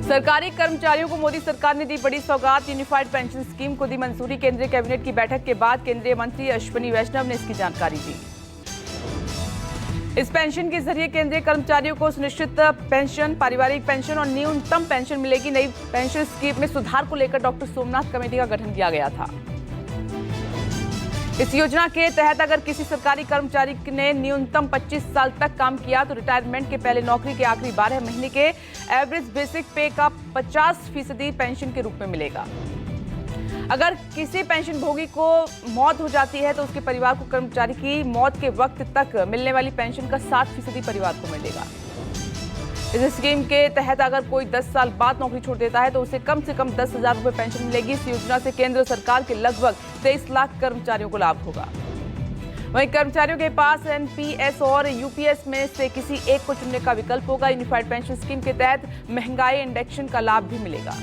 सरकारी कर्मचारियों को मोदी सरकार ने दी बड़ी सौगात। यूनिफाइड पेंशन स्कीम को दी मंजूरी। केंद्रीय कैबिनेट की बैठक के बाद केंद्रीय मंत्री अश्विनी वैष्णव ने इसकी जानकारी दी। इस पेंशन के जरिए केंद्रीय कर्मचारियों को सुनिश्चित पेंशन, पारिवारिक पेंशन और न्यूनतम पेंशन मिलेगी। नई पेंशन स्कीम में सुधार को लेकर डॉक्टर सोमनाथ कमेटी का गठन किया गया था। इस योजना के तहत अगर किसी सरकारी कर्मचारी ने न्यूनतम 25 साल तक काम किया तो रिटायरमेंट के पहले नौकरी के आखिरी 12 महीने के एवरेज बेसिक पे का 50% पेंशन के रूप में मिलेगा। अगर किसी पेंशन भोगी को मौत हो जाती है तो उसके परिवार को कर्मचारी की मौत के वक्त तक मिलने वाली पेंशन का 60% परिवार को मिलेगा। इस स्कीम के तहत अगर कोई 10 साल बाद नौकरी छोड़ देता है तो उसे कम से कम 10,000 रुपये पेंशन मिलेगी। इस योजना से केंद्र सरकार के लगभग 23 लाख कर्मचारियों को लाभ होगा। वहीं कर्मचारियों के पास एनपीएस और यूपीएस में से किसी एक को चुनने का विकल्प होगा। यूनिफाइड पेंशन स्कीम के तहत महंगाई इंडेक्शन का लाभ भी मिलेगा।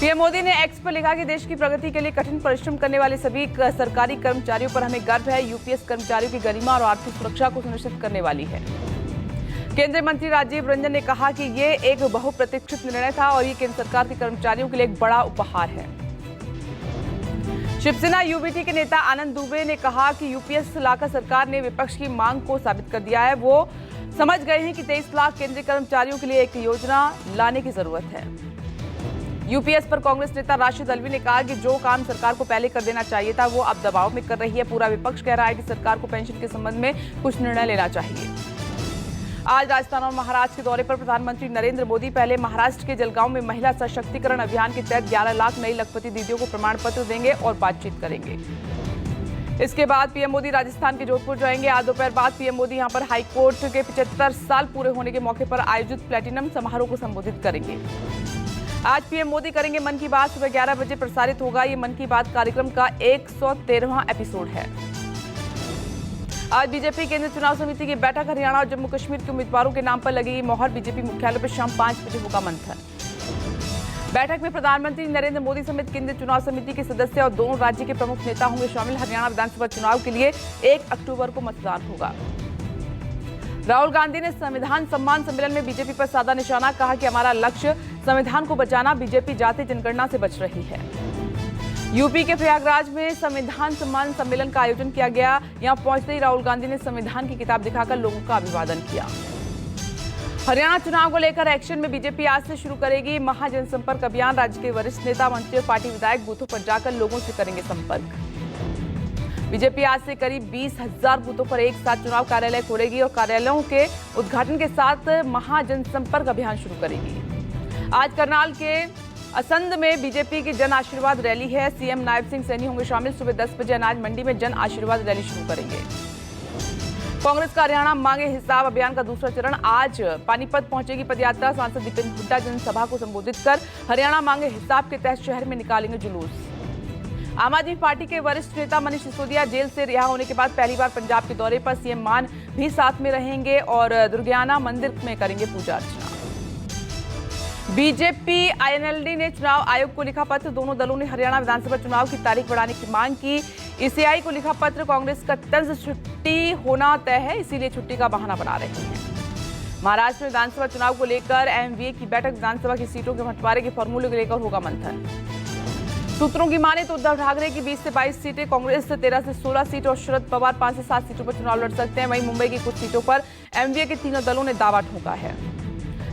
पीएम मोदी ने एक्स पर लिखा कि देश की प्रगति के लिए कठिन परिश्रम करने वाले सभी सरकारी कर्मचारियों पर हमें गर्व है। यूपीएस कर्मचारियों की गरिमा और आर्थिक सुरक्षा को सुनिश्चित करने वाली है। केंद्रीय मंत्री राजीव रंजन ने कहा कि ये एक बहुप्रतीक्षित निर्णय था और ये केंद्र सरकार के कर्मचारियों के लिए एक बड़ा उपहार है। शिवसेना यूबीटी के नेता आनंद दुबे ने कहा कि यूपीएस लाकर सरकार ने विपक्ष की मांग को साबित कर दिया है। वो समझ गए हैं कि 23 लाख केंद्रीय कर्मचारियों के लिए एक योजना लाने की जरूरत है। यूपीएस पर कांग्रेस नेता राशिद अल्वी ने कहा कि जो काम सरकार को पहले कर देना चाहिए था वो अब दबाव में कर रही है। पूरा विपक्ष कह रहा है कि सरकार को पेंशन के संबंध में कुछ निर्णय लेना चाहिए। आज राजस्थान और महाराष्ट्र के दौरे पर प्रधानमंत्री नरेंद्र मोदी पहले महाराष्ट्र के जलगांव में महिला सशक्तिकरण अभियान के तहत 11 लाख नई लखपति दीदियों को प्रमाण पत्र देंगे और बातचीत करेंगे। इसके बाद पीएम मोदी राजस्थान के जोधपुर जाएंगे। आज दोपहर बाद पीएम मोदी यहां पर हाईकोर्ट के 75 साल पूरे होने के मौके पर आयोजित प्लेटिनम समारोह को संबोधित करेंगे। आज पीएम मोदी करेंगे मन की बात। सुबह 11 बजे प्रसारित होगा। ये मन की बात कार्यक्रम का 113वां एपिसोड है। आज बीजेपी केंद्रीय चुनाव समिति की बैठक। हरियाणा और जम्मू कश्मीर के उम्मीदवारों के नाम पर लगेगी मोहर। बीजेपी मुख्यालय पर शाम 5 बजे होगा मंथन। बैठक में प्रधानमंत्री नरेंद्र मोदी समेत केंद्रीय चुनाव समिति के सदस्य और दोनों राज्य के प्रमुख नेता होंगे शामिल। हरियाणा विधानसभा चुनाव के लिए 1 अक्टूबर को मतदान होगा। राहुल गांधी ने संविधान सम्मान सम्मेलन में बीजेपी पर साधा निशाना। कहा कि हमारा लक्ष्य संविधान को बचाना। बीजेपी जाति जनगणना से बच रही है। यूपी के प्रयागराज में संविधान सम्मान सम्मेलन का आयोजन किया गया। यहां पहुंचते ही राहुल गांधी ने संविधान की किताब दिखाकर लोगों का अभिवादन किया। हरियाणा चुनाव को लेकर एक्शन में बीजेपी आज से शुरू करेगी महाजनसंपर्क अभियान। राज्य के वरिष्ठ नेता, मंत्री और पार्टी विधायक बूथों पर जाकर लोगों से करेंगे संपर्क। बीजेपी आज से करीब 20,000 बूथों पर एक साथ चुनाव कार्यालय खोलेगी और कार्यालयों के उद्घाटन के साथ महाजनसंपर्क अभियान शुरू करेगी। आज करनाल के असंध में बीजेपी की जन आशीर्वाद रैली है। सीएम नायब सिंह सैनी होंगे शामिल। सुबह 10 बजे अनाज मंडी में जन आशीर्वाद रैली शुरू करेंगे। कांग्रेस का हरियाणा मांगे हिसाब अभियान का दूसरा चरण आज पानीपत पहुंचेगी पदयात्रा। सांसद दीपेंद्र हुड्डा जनसभा को संबोधित कर हरियाणा मांगे हिसाब के तहत शहर में निकालेंगे जुलूस। आम आदमी पार्टी के वरिष्ठ नेता मनीष सिसोदिया जेल से रिहा होने के बाद पहली बार पंजाब के दौरे पर। सीएम मान भी साथ में रहेंगे और दुर्गियाना मंदिर में करेंगे पूजा अर्चना। बीजेपी आईएनएलडी ने चुनाव आयोग को लिखा पत्र। दोनों दलों ने हरियाणा विधानसभा चुनाव की तारीख बढ़ाने की मांग की। ईसीआई को लिखा पत्र। कांग्रेस का तर्ज छुट्टी होना तय है, इसीलिए छुट्टी का बहाना बना रहे हैं। महाराष्ट्र में विधानसभा चुनाव को लेकर एमवीए की बैठक। विधानसभा की सीटों के बंटवारे के फॉर्मूले को लेकर होगा मंथन। सूत्रों की माने तो उद्धव ठाकरे की 20 से 22 सीटें, कांग्रेस से 13 से 16 सीट और शरद पवार 5 से 7 सीटों पर चुनाव लड़ सकते हैं। वहीं मुंबई की कुछ सीटों पर एमवीए के तीनों दलों ने दावा ठोका है।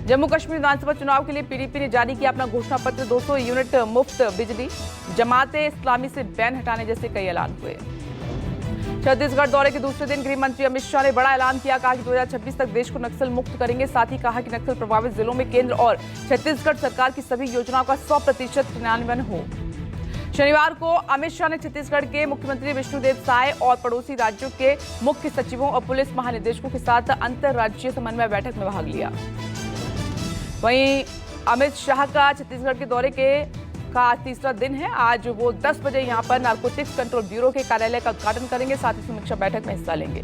जम्मू कश्मीर विधानसभा चुनाव के लिए पीडीपी ने जारी किया अपना घोषणा पत्र। 200 यूनिट मुफ्त बिजली, जमाते इस्लामी से बैन हटाने जैसे कई ऐलान हुए। छत्तीसगढ़ दौरे के दूसरे दिन गृह मंत्री अमित शाह ने बड़ा ऐलान किया। कहा कि 2026 तक देश को नक्सल मुक्त करेंगे। साथ ही कहा कि नक्सल प्रभावित जिलों में केंद्र और छत्तीसगढ़ सरकार की सभी योजनाओं का 100% क्रियान्वयन हो। शनिवार को अमित शाह ने छत्तीसगढ़ के मुख्यमंत्री विष्णुदेव साय और पड़ोसी राज्यों के मुख्य सचिवों और पुलिस महानिदेशकों के साथ अंतर्राज्यीय समन्वय बैठक में भाग लिया। वहीं अमित शाह का छत्तीसगढ़ के दौरे का तीसरा दिन है। आज वो 10 बजे यहां पर नारकोटिक्स कंट्रोल ब्यूरो के कार्यालय का उद्घाटन करेंगे। साथ ही समीक्षा बैठक में हिस्सा लेंगे।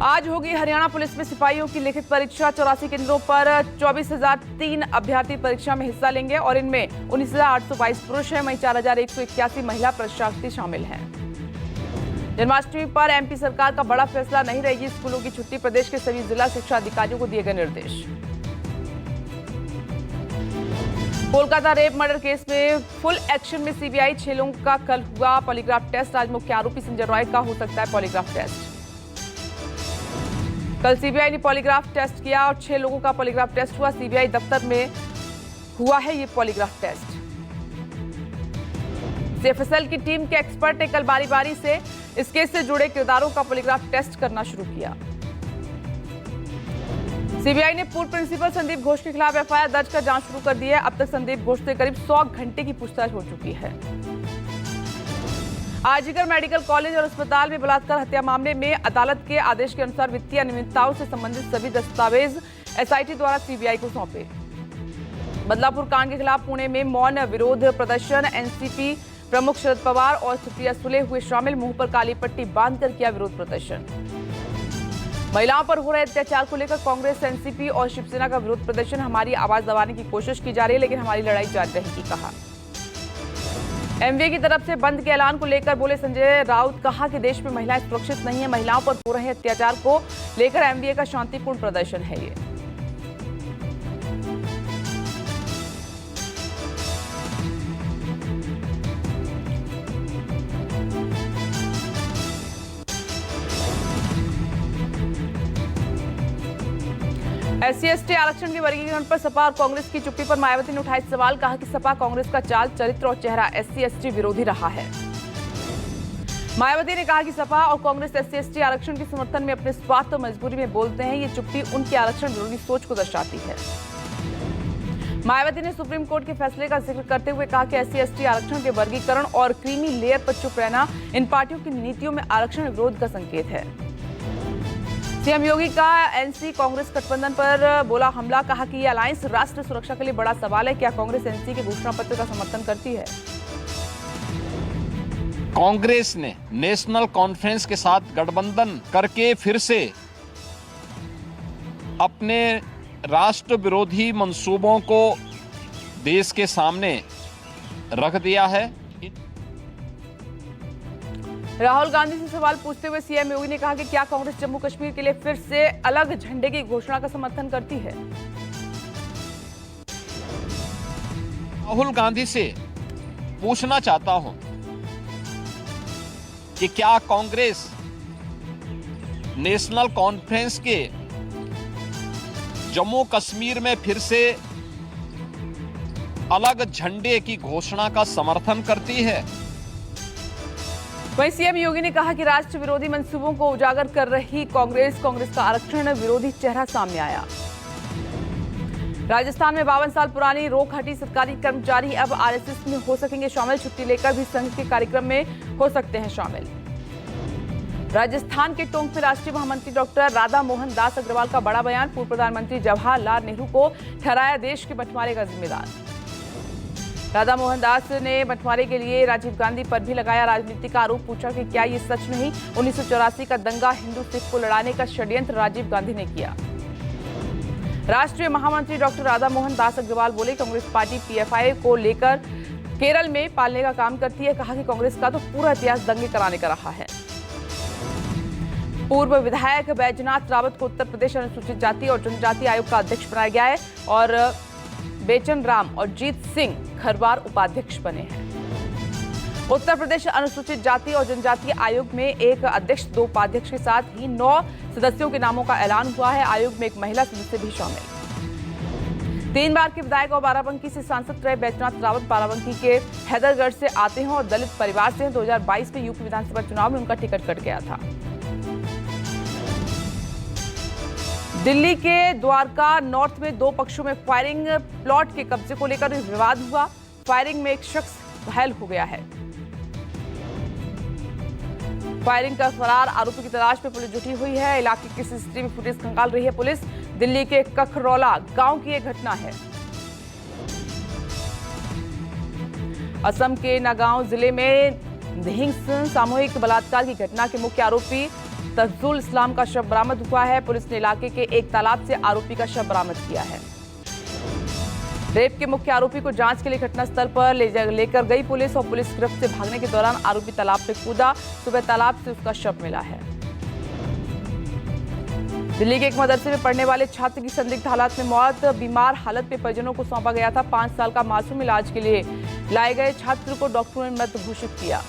आज होगी हरियाणा पुलिस में सिपाहियों की लिखित परीक्षा। 84 केंद्रों पर 24,003 अभ्यर्थी परीक्षा में हिस्सा लेंगे और इनमें 19,822 पुरुष हैं। वहीं 4,181 महिला परीक्षार्थी शामिल हैं। जन्माष्टमी पर एमपी सरकार का बड़ा फैसला, नहीं रहेगी स्कूलों की छुट्टी। प्रदेश के सभी जिला शिक्षा अधिकारियों को दिए गए निर्देश। कोलकाता रेप मर्डर केस में फुल एक्शन में सीबीआई। 6 लोगों का कल हुआ पॉलीग्राफ टेस्ट। आज मुख्य आरोपी संजय रॉय का हो सकता है पॉलीग्राफ टेस्ट। कल सीबीआई ने पॉलीग्राफ टेस्ट किया और 6 लोगों का पॉलीग्राफ टेस्ट हुआ। सीबीआई दफ्तर में हुआ है ये पॉलीग्राफ टेस्ट। सीएफएसएल की टीम के एक्सपर्ट ने कल बारी बारी से इस केस से जुड़े किरदारों का पॉलीग्राफ टेस्ट करना शुरू किया। सीबीआई ने पूर्व प्रिंसिपल संदीप घोष के खिलाफ एफआईआर दर्ज कर जांच शुरू कर दी है। अब तक संदीप घोष से करीब 100 घंटे की पूछताछ हो चुकी है। आजीगर मेडिकल कॉलेज और अस्पताल में बलात्कार हत्या मामले में अदालत के आदेश के अनुसार वित्तीय अनियमितताओं से संबंधित सभी दस्तावेज एसआईटी द्वारा सीबीआई को सौंपे। बदलापुर कांड के खिलाफ पुणे में मौन विरोध प्रदर्शन। एनसीपी प्रमुख शरद पवार और सुप्रिया सुले हुए शामिल। मुंह पर काली पट्टी बांधकर किया विरोध प्रदर्शन। महिलाओं पर हो रहे अत्याचार को लेकर कांग्रेस, एनसीपी और शिवसेना का विरोध प्रदर्शन। हमारी आवाज दबाने की कोशिश की जा रही है, लेकिन हमारी लड़ाई जारी रहेगी, कहा। एमवीए की तरफ से बंद के ऐलान को लेकर बोले संजय राउत। कहा कि देश में महिलाएं सुरक्षित नहीं है। महिलाओं पर हो रहे अत्याचार को लेकर एमवीए का शांतिपूर्ण प्रदर्शन है ये। SC/ST आरक्षण के वर्गीकरण पर सपा और कांग्रेस की चुप्पी पर मायावती ने उठाए सवाल। कहा कि सपा कांग्रेस का चाल, चरित्र और चेहरा SC/ST विरोधी रहा है। मायावती ने कहा कि सपा और कांग्रेस SC/ST आरक्षण के समर्थन में अपने स्वार्थ और मजबूरी में बोलते हैं। ये चुप्पी उनकी आरक्षण विरोधी सोच को दर्शाती है। मायावती ने सुप्रीम कोर्ट के फैसले का जिक्र करते हुए कहा कि SC/ST आरक्षण के वर्गीकरण और क्रीमी लेयर पर चुप रहना इन पार्टियों की नीतियों में आरक्षण विरोध का संकेत है। सीएम योगी का एनसी कांग्रेस गठबंधन पर बोला हमला। कहा कि यह अलायंस राष्ट्र सुरक्षा के लिए बड़ा सवाल है। क्या कांग्रेस एनसी के घोषणा पत्र का समर्थन करती है? कांग्रेस ने नेशनल कॉन्फ्रेंस के साथ गठबंधन करके फिर से अपने राष्ट्र विरोधी मंसूबों को देश के सामने रख दिया है। राहुल गांधी से सवाल पूछते हुए सीएम योगी ने कहा कि क्या कांग्रेस जम्मू कश्मीर के लिए फिर से अलग झंडे की घोषणा का समर्थन करती है? राहुल गांधी से पूछना चाहता हूं कि क्या कांग्रेस नेशनल कॉन्फ्रेंस के जम्मू कश्मीर में फिर से अलग झंडे की घोषणा का समर्थन करती है? वहीं सीएम योगी ने कहा कि राष्ट्र विरोधी मंसूबों को उजागर कर रही कांग्रेस का आरक्षण विरोधी चेहरा सामने आया। राजस्थान में 52 साल पुरानी रोक हटी। सरकारी कर्मचारी अब आरएसएस में हो सकेंगे शामिल। छुट्टी लेकर भी संघ के कार्यक्रम में हो सकते हैं शामिल। राजस्थान के टोंक में राष्ट्रीय महामंत्री डॉक्टर राधा मोहन दास अग्रवाल का बड़ा बयान। पूर्व प्रधानमंत्री जवाहरलाल नेहरू को ठहराया देश के बंटवारे का जिम्मेदार। राधा मोहन दास ने बंटवारे के लिए राजीव गांधी पर भी लगाया राजनीतिक आरोप। पूछा कि क्या ये सच नहीं? 1984 का दंगा हिंदू सिख को लड़ाने का षड्यंत्र राजीव गांधी ने किया। राष्ट्रीय महामंत्री डॉक्टर राधा मोहन दास अग्रवाल बोले कांग्रेस पार्टी पीएफआई को लेकर केरल में पालने का काम करती है। कहा कि कांग्रेस का तो पूरा इतिहास दंगे कराने का रहा है। पूर्व विधायक बैजनाथ रावत को उत्तर प्रदेश अनुसूचित जाति और जनजाति आयोग का अध्यक्ष बनाया गया है और बेचन राम और जीत सिंह खरवार उपाध्यक्ष बने हैं। उत्तर प्रदेश अनुसूचित जाति और जनजाति आयोग में एक अध्यक्ष, 2 उपाध्यक्ष के साथ ही 9 सदस्यों के नामों का ऐलान हुआ है। आयोग में एक महिला सदस्य भी शामिल। 3 बार के विधायक और बाराबंकी से सांसद रहे बैजनाथ रावत बाराबंकी के हैदरगढ़ से आते हैं और दलित परिवार से हैं। 2022 में यूपी विधानसभा चुनाव में उनका टिकट कट गया था। दिल्ली के द्वारका नॉर्थ में 2 पक्षों में फायरिंग। प्लॉट के कब्जे को लेकर विवाद हुआ। फायरिंग में एक शख्स घायल हो गया है। फायरिंग का फरार आरोपी की तलाश में पुलिस जुटी हुई है। इलाके की सीसीटीवी फुटेज खंगाल रही है पुलिस। दिल्ली के कखरौला गांव की एक घटना है। असम के नागांव जिले में धिंग्स सामूहिक बलात्कार की घटना के मुख्य आरोपी तफजुल इस्लाम का शव बरामद हुआ है। पुलिस ने इलाके के एक तालाब से आरोपी का शव बरामद किया है। रेप के मुख्य आरोपी को जांच के लिए घटनास्थल पर लेकर गई पुलिस और पुलिस गिरफ्त से भागने के दौरान आरोपी तालाब में कूदा। सुबह तालाब से उसका शव मिला है। दिल्ली के एक मदरसे में पढ़ने वाले छात्र की संदिग्ध हालात में मौत, बीमार हालत में परिजनों को सौंपा गया था। 5 साल का मासूम इलाज के लिए लाए गए छात्र को डॉक्टरों ने मृत घोषित किया।